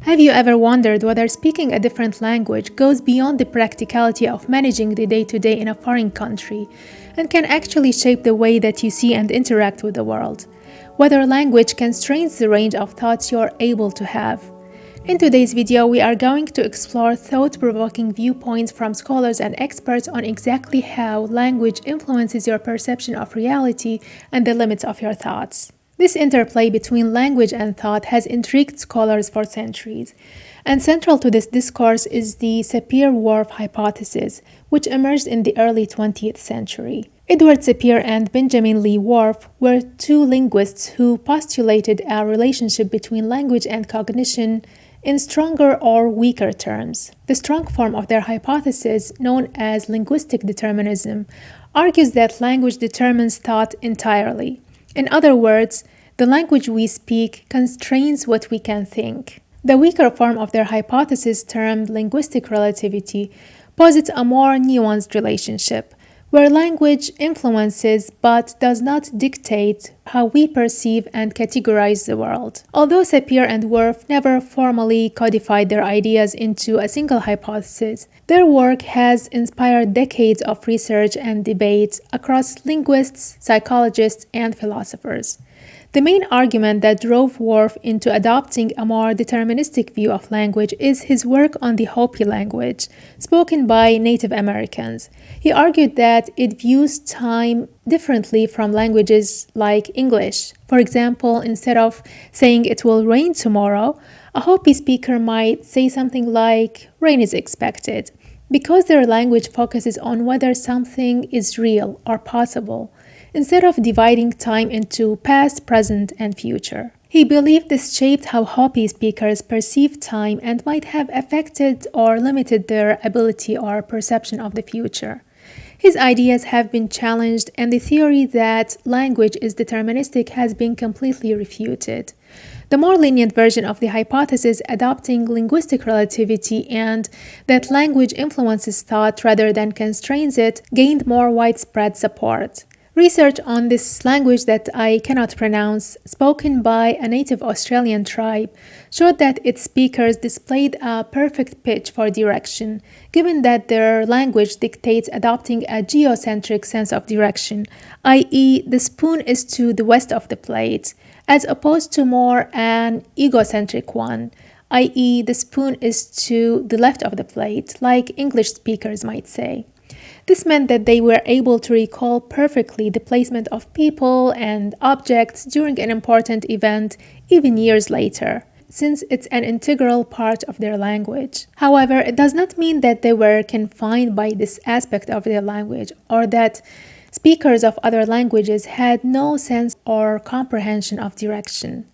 Have you ever wondered whether speaking a different language goes beyond the practicality of managing the day-to-day in a foreign country and can actually shape the way that you see and interact with the world? Whether language constrains the range of thoughts you're able to have? In today's video, we are going to explore thought-provoking viewpoints from scholars and experts on exactly how language influences your perception of reality and the limits of your thoughts. This interplay between language and thought has intrigued scholars for centuries, and central to this discourse is the Sapir-Whorf Hypothesis, which emerged in the early 20th century. Edward Sapir and Benjamin Lee Whorf were two linguists who postulated a relationship between language and cognition in stronger or weaker terms. The strong form of their hypothesis, known as linguistic determinism, argues that language determines thought entirely. In other words, the language we speak constrains what we can think. The weaker form of their hypothesis, termed linguistic relativity, posits a more nuanced relationship, where language influences but does not dictate how we perceive and categorize the world. Although Sapir and Whorf never formally codified their ideas into a single hypothesis, their work has inspired decades of research and debate across linguists, psychologists, and philosophers. The main argument that drove Whorf into adopting a more deterministic view of language is his work on the Hopi language, spoken by Native Americans. He argued that it views time differently from languages like English. For example, instead of saying it will rain tomorrow, a Hopi speaker might say something like, rain is expected, because their language focuses on whether something is real or possible, instead of dividing time into past, present, and future. He believed this shaped how Hopi speakers perceive time and might have affected or limited their ability or perception of the future. His ideas have been challenged, and the theory that language is deterministic has been completely refuted. The more lenient version of the hypothesis, adopting linguistic relativity and that language influences thought rather than constrains it, gained more widespread support. Research on this language that I cannot pronounce, spoken by a native Australian tribe, showed that its speakers displayed a perfect pitch for direction, given that their language dictates adopting a geocentric sense of direction, i.e., the spoon is to the west of the plate, as opposed to more an egocentric one, i.e., the spoon is to the left of the plate, like English speakers might say. This meant that they were able to recall perfectly the placement of people and objects during an important event even years later, since it's an integral part of their language. However, it does not mean that they were confined by this aspect of their language, or that speakers of other languages had no sense or comprehension of direction,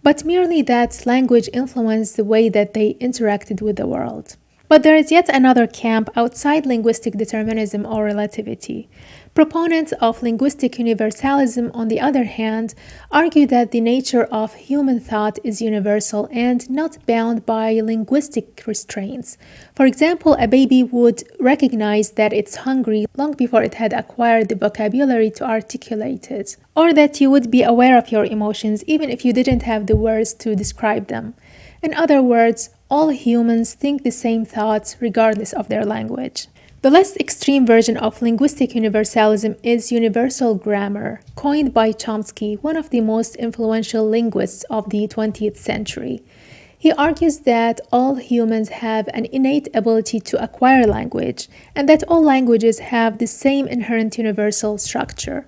but merely that language influenced the way that they interacted with the world. But there is yet another camp outside linguistic determinism or relativity. Proponents of linguistic universalism, on the other hand, argue that the nature of human thought is universal and not bound by linguistic restraints. For example, a baby would recognize that it's hungry long before it had acquired the vocabulary to articulate it, or that you would be aware of your emotions even if you didn't have the words to describe them. In other words, all humans think the same thoughts regardless of their language. The less extreme version of linguistic universalism is universal grammar, coined by Chomsky, one of the most influential linguists of the 20th century. He argues that all humans have an innate ability to acquire language, and that all languages have the same inherent universal structure.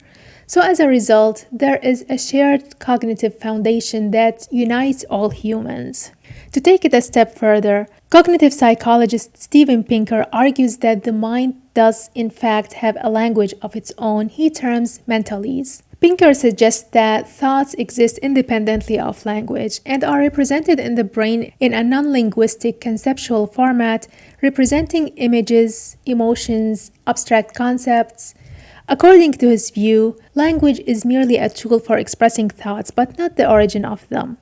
So as a result, there is a shared cognitive foundation that unites all humans. To take it a step further, cognitive psychologist Steven Pinker argues that the mind does in fact have a language of its own he terms Mentalese. Pinker suggests that thoughts exist independently of language and are represented in the brain in a non-linguistic conceptual format representing images, emotions, abstract concepts. According to his view, language is merely a tool for expressing thoughts, but not the origin of them.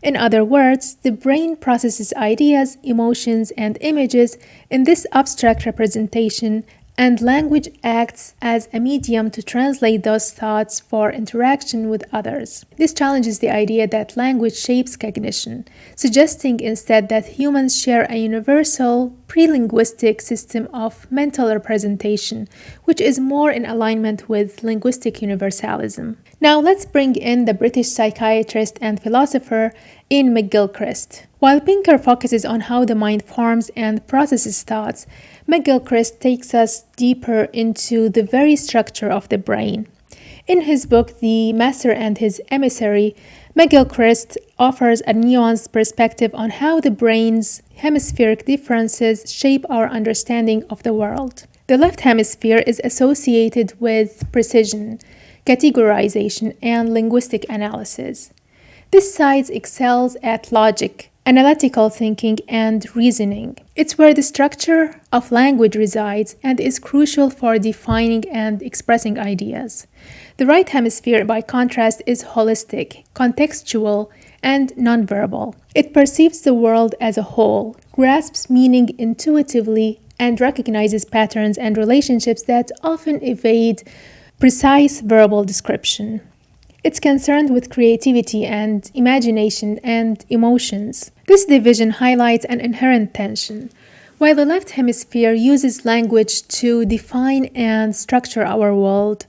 In other words, the brain processes ideas, emotions, and images in this abstract representation and language acts as a medium to translate those thoughts for interaction with others. This challenges the idea that language shapes cognition, suggesting instead that humans share a universal, pre-linguistic system of mental representation, which is more in alignment with linguistic universalism. Now let's bring in the British psychiatrist and philosopher Iain McGilchrist. While Pinker focuses on how the mind forms and processes thoughts, McGilchrist takes us deeper into the very structure of the brain. In his book, The Master and His Emissary, McGilchrist offers a nuanced perspective on how the brain's hemispheric differences shape our understanding of the world. The left hemisphere is associated with precision, categorization, and linguistic analysis. This side excels at logic, analytical thinking, and reasoning. It's where the structure of language resides and is crucial for defining and expressing ideas. The right hemisphere, by contrast, is holistic, contextual, and nonverbal. It perceives the world as a whole, grasps meaning intuitively, and recognizes patterns and relationships that often evade precise verbal description. It's concerned with creativity and imagination and emotions. This division highlights an inherent tension. While the left hemisphere uses language to define and structure our world,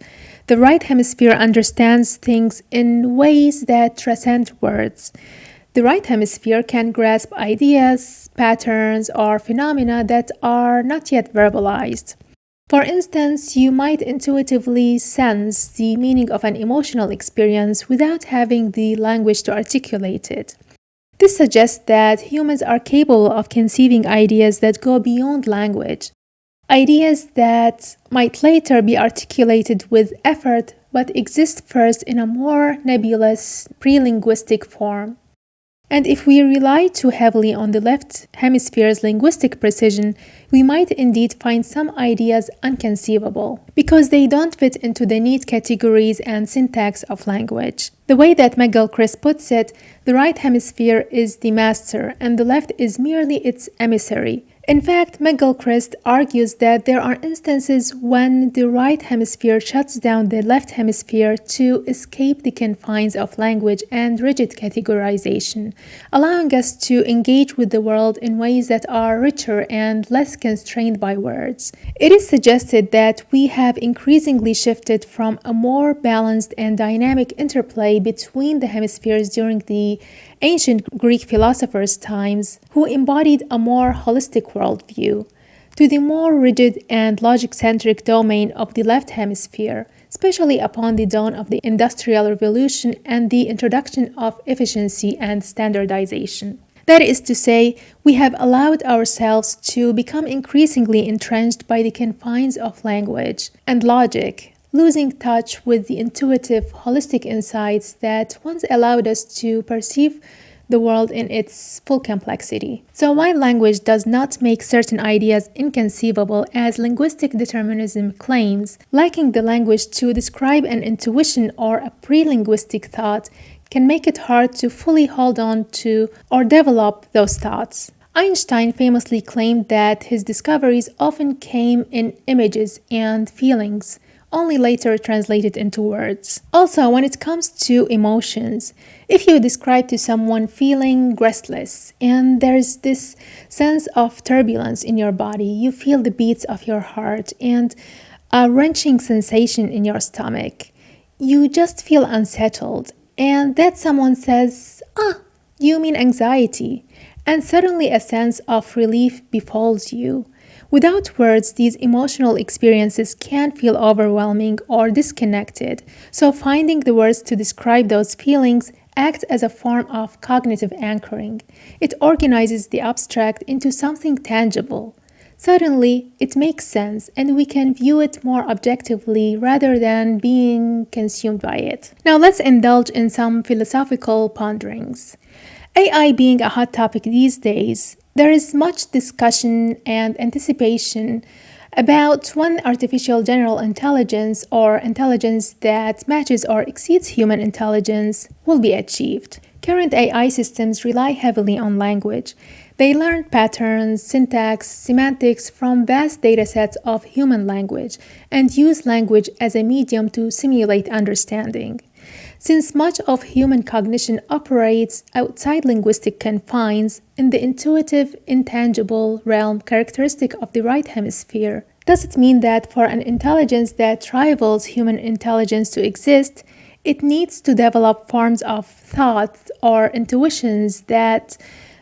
the right hemisphere understands things in ways that transcend words. The right hemisphere can grasp ideas, patterns, or phenomena that are not yet verbalized. For instance, you might intuitively sense the meaning of an emotional experience without having the language to articulate it. This suggests that humans are capable of conceiving ideas that go beyond language, ideas that might later be articulated with effort but exist first in a more nebulous, pre-linguistic form. And if we rely too heavily on the left hemisphere's linguistic precision, we might indeed find some ideas inconceivable because they don't fit into the neat categories and syntax of language. The way that McGilchrist puts it, the right hemisphere is the master and the left is merely its emissary. In fact, McGilchrist argues that there are instances when the right hemisphere shuts down the left hemisphere to escape the confines of language and rigid categorization, allowing us to engage with the world in ways that are richer and less constrained by words. It is suggested that we have increasingly shifted from a more balanced and dynamic interplay between the hemispheres during the ancient Greek philosophers' times, who embodied a more holistic worldview, to the more rigid and logic-centric domain of the left hemisphere, especially upon the dawn of the Industrial Revolution and the introduction of efficiency and standardization. That is to say, we have allowed ourselves to become increasingly entrenched by the confines of language and logic, losing touch with the intuitive, holistic insights that once allowed us to perceive the world in its full complexity. So while language does not make certain ideas inconceivable, as linguistic determinism claims, lacking the language to describe an intuition or a pre-linguistic thought can make it hard to fully hold on to or develop those thoughts. Einstein famously claimed that his discoveries often came in images and feelings, only later translated into words. Also, when it comes to emotions, if you describe to someone feeling restless and there's this sense of turbulence in your body, you feel the beats of your heart and a wrenching sensation in your stomach, you just feel unsettled, and that someone says, you mean anxiety, and suddenly a sense of relief befalls you. Without words, these emotional experiences can feel overwhelming or disconnected, so finding the words to describe those feelings acts as a form of cognitive anchoring. It organizes the abstract into something tangible. Suddenly, it makes sense, and we can view it more objectively rather than being consumed by it. Now let's indulge in some philosophical ponderings. AI being a hot topic these days, there is much discussion and anticipation about when artificial general intelligence or intelligence that matches or exceeds human intelligence will be achieved. Current AI systems rely heavily on language. They learn patterns, syntax, semantics from vast datasets of human language and use language as a medium to simulate understanding. Since much of human cognition operates outside linguistic confines in the intuitive, intangible realm characteristic of the right hemisphere, does it mean that for an intelligence that rivals human intelligence to exist, it needs to develop forms of thought or intuitions that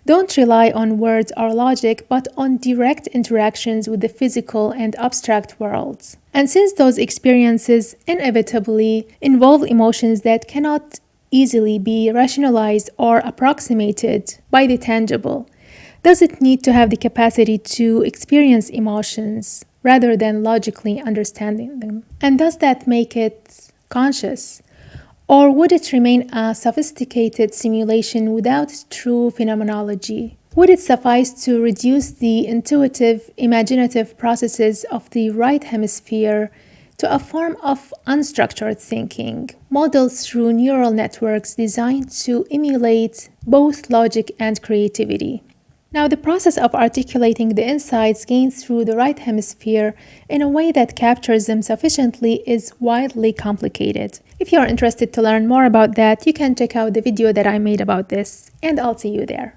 don't rely on words or logic, but on direct interactions with the physical and abstract worlds? And since those experiences inevitably involve emotions that cannot easily be rationalized or approximated by the tangible, does it need to have the capacity to experience emotions rather than logically understanding them? And does that make it conscious? Or would it remain a sophisticated simulation without true phenomenology? Would it suffice to reduce the intuitive, imaginative processes of the right hemisphere to a form of unstructured thinking, modeled through neural networks designed to emulate both logic and creativity? Now, the process of articulating the insights gained through the right hemisphere in a way that captures them sufficiently is wildly complicated. If you are interested to learn more about that, you can check out the video that I made about this, and I'll see you there.